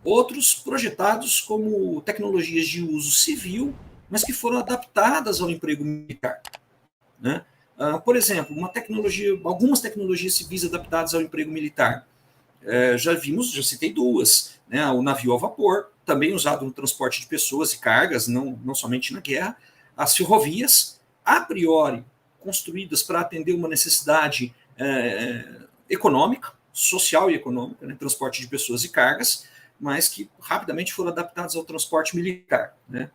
outros projetados como tecnologias de uso civil, mas que foram adaptadas ao emprego militar, né? Por exemplo, algumas tecnologias civis adaptadas ao emprego militar. Já citei duas, né? O navio a vapor, também usado no transporte de pessoas e cargas, não somente na guerra. As ferrovias, a priori construídas para atender uma necessidade econômica, social e econômica, né? Transporte de pessoas e cargas, mas que rapidamente foram adaptadas ao transporte militar, né?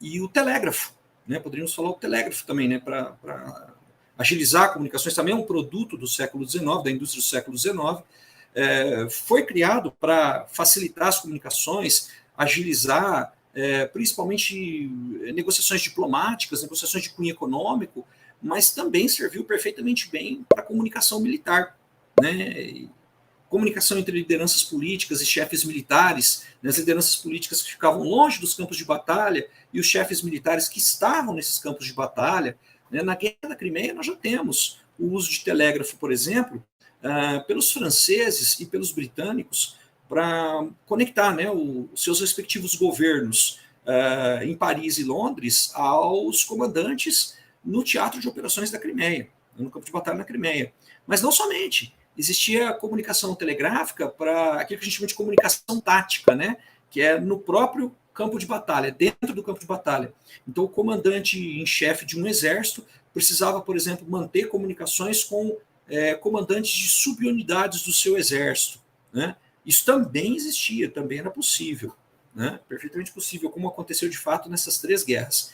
E o telégrafo, né? Poderíamos falar o telégrafo também, né? Para agilizar comunicações, também é um produto do século XIX, da indústria do século XIX, foi criado para facilitar as comunicações, agilizar, principalmente negociações diplomáticas, negociações de cunho econômico, mas também serviu perfeitamente bem para a comunicação militar, né? Comunicação entre lideranças políticas e chefes militares, né? As lideranças políticas que ficavam longe dos campos de batalha e os chefes militares que estavam nesses campos de batalha, né? Na Guerra da Crimeia nós já temos o uso de telégrafo, por exemplo, pelos franceses e pelos britânicos para conectar, né, os seus respectivos governos em Paris e Londres aos comandantes no teatro de operações da Crimeia, no campo de batalha na Crimeia. Mas não somente. Existia comunicação telegráfica para aquilo que a gente chama de comunicação tática, né, que é no próprio campo de batalha, dentro do campo de batalha. Então, o comandante em chefe de um exército precisava, por exemplo, manter comunicações com comandantes de subunidades do seu exército, né? Isso também existia, também era possível, né? Perfeitamente possível, como aconteceu de fato nessas três guerras.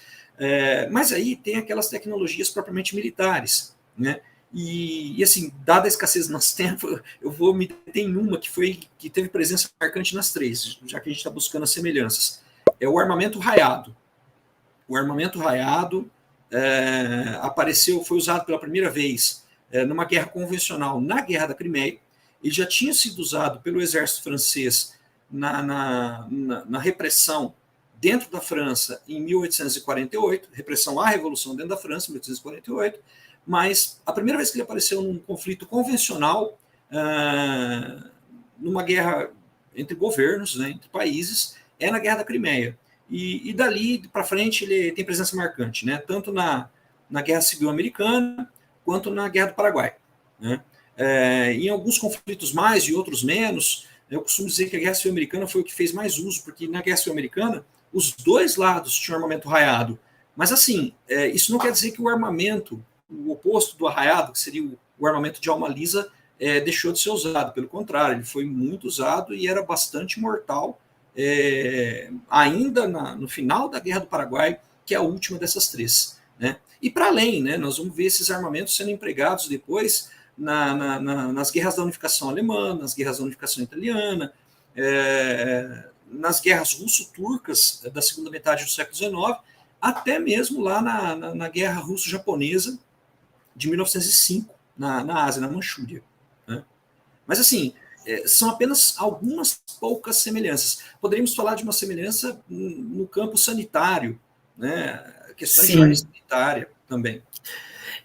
Mas aí tem aquelas tecnologias propriamente militares, né? E assim, dada a escassez do nosso tempo, eu vou me deter em uma que teve presença marcante nas três, já que a gente está buscando as semelhanças. É o armamento raiado. O armamento raiado foi usado pela primeira vez numa guerra convencional, na Guerra da Crimeia. Ele já tinha sido usado pelo exército francês na repressão dentro da França em 1848, repressão à Revolução dentro da França em 1848, mas a primeira vez que ele apareceu num conflito convencional, numa guerra entre governos, né, entre países, é na Guerra da Crimeia. E dali para frente ele tem presença marcante, né, tanto na Guerra Civil Americana quanto na Guerra do Paraguai, né? Em alguns conflitos mais e outros menos, eu costumo dizer que a Guerra Civil Americana foi o que fez mais uso, porque na Guerra Civil Americana os dois lados tinham armamento raiado. Mas assim, isso não quer dizer que o armamento, o oposto do arraiado, que seria o armamento de alma lisa, deixou de ser usado. Pelo contrário, ele foi muito usado e era bastante mortal, ainda no final da Guerra do Paraguai, que é a última dessas três, né? E para além, né, nós vamos ver esses armamentos sendo empregados depois nas guerras da unificação alemã, nas guerras da unificação italiana, nas guerras russo-turcas da segunda metade do século XIX, até mesmo lá na guerra russo-japonesa de 1905, na Ásia, na Manchúria, né? Mas assim, são apenas algumas poucas semelhanças. Poderíamos falar de uma semelhança no campo sanitário, né? Questões de ordem sanitária também.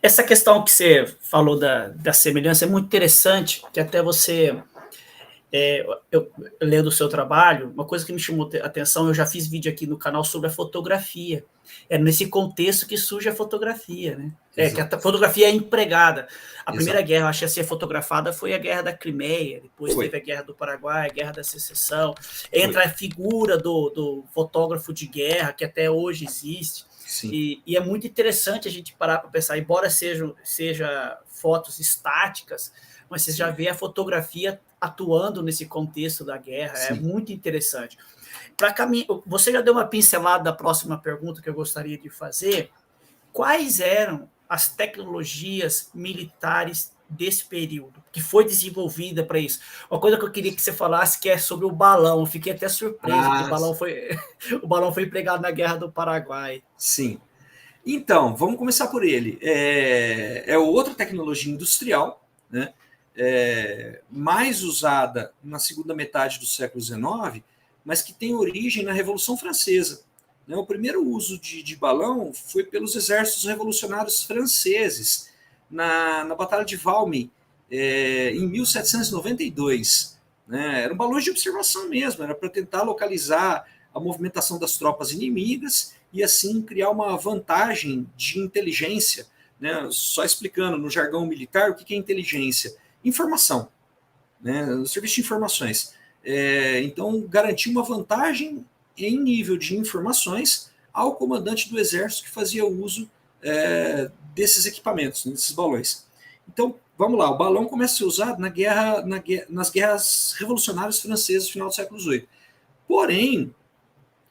Essa questão que você falou da semelhança é muito interessante, que até você, eu lendo o seu trabalho, uma coisa que me chamou a atenção, eu já fiz vídeo aqui no canal sobre a fotografia. É nesse contexto que surge a fotografia, né? Que a fotografia é empregada. A primeira guerra, eu acho, a ser fotografada foi a Guerra da Crimeia, depois teve a Guerra do Paraguai, a Guerra da Secessão. Entra a figura do fotógrafo de guerra, que até hoje existe. E é muito interessante a gente parar para pensar, embora seja fotos estáticas, mas você já vê a fotografia atuando nesse contexto da guerra. Sim. É muito interessante. Você já deu uma pincelada da próxima pergunta que eu gostaria de fazer. Quais eram as tecnologias militares desse período, que foi desenvolvida para isso? Uma coisa que eu queria que você falasse, que é sobre o balão. Eu fiquei até surpreso, que o balão foi empregado na Guerra do Paraguai. Sim. Então, vamos começar por ele. É outra tecnologia industrial, né? Mais usada na segunda metade do século XIX, mas que tem origem na Revolução Francesa. O primeiro uso de balão foi pelos exércitos revolucionários franceses na Batalha de Valmy, em 1792. né? Eram balões de observação mesmo, era para tentar localizar a movimentação das tropas inimigas e assim criar uma vantagem de inteligência, né? Só explicando no jargão militar o que é inteligência: informação, né? O serviço de informações. Então, garantir uma vantagem em nível de informações ao comandante do exército que fazia uso desses equipamentos, desses balões. Então, vamos lá, o balão começa a ser usado nas guerras revolucionárias francesas do final do século XVIII. Porém,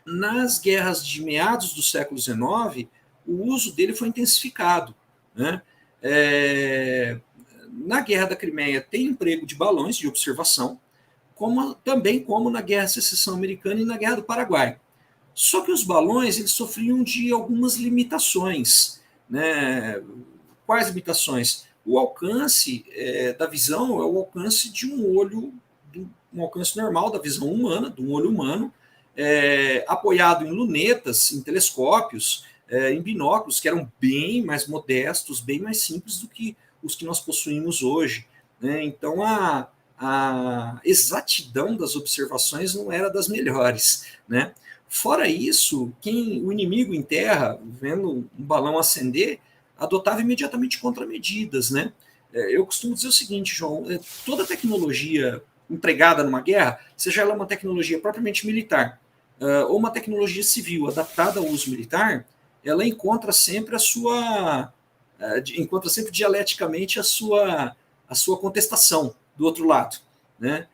nas guerras de meados do século XIX, o uso dele foi intensificado, né? Na Guerra da Crimeia tem emprego de balões de observação, também como na Guerra de Secessão Americana e na Guerra do Paraguai. Só que os balões eles sofriam de algumas limitações, né? Quais limitações? O alcance da visão é o alcance de um olho, um alcance normal da visão humana, de um olho humano, apoiado em lunetas, em telescópios, em binóculos, que eram bem mais modestos, bem mais simples do que os que nós possuímos hoje, né? Então, a exatidão das observações não era das melhores, né? Fora isso, o inimigo em terra, vendo um balão acender, adotava imediatamente contramedidas, né? Eu costumo dizer o seguinte, João: toda tecnologia empregada numa guerra, seja ela uma tecnologia propriamente militar ou uma tecnologia civil adaptada ao uso militar, ela encontra sempre encontra sempre dialeticamente a sua contestação do outro lado, né?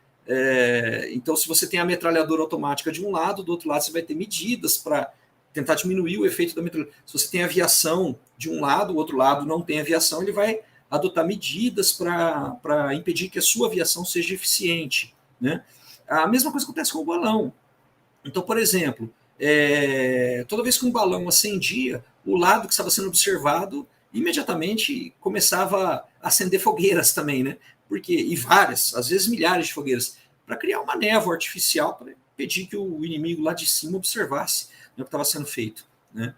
Então, se você tem a metralhadora automática de um lado, do outro lado você vai ter medidas para tentar diminuir o efeito da metralhadora. Se você tem aviação de um lado, o outro lado não tem aviação, ele vai adotar medidas para impedir que a sua aviação seja eficiente, né? A mesma coisa acontece com o balão. Então, por exemplo, toda vez que um balão acendia, o lado que estava sendo observado imediatamente começava a acender fogueiras também, né? E várias, às vezes milhares de fogueiras, para criar uma névoa artificial para impedir que o inimigo lá de cima observasse, né, o que estava sendo feito, né?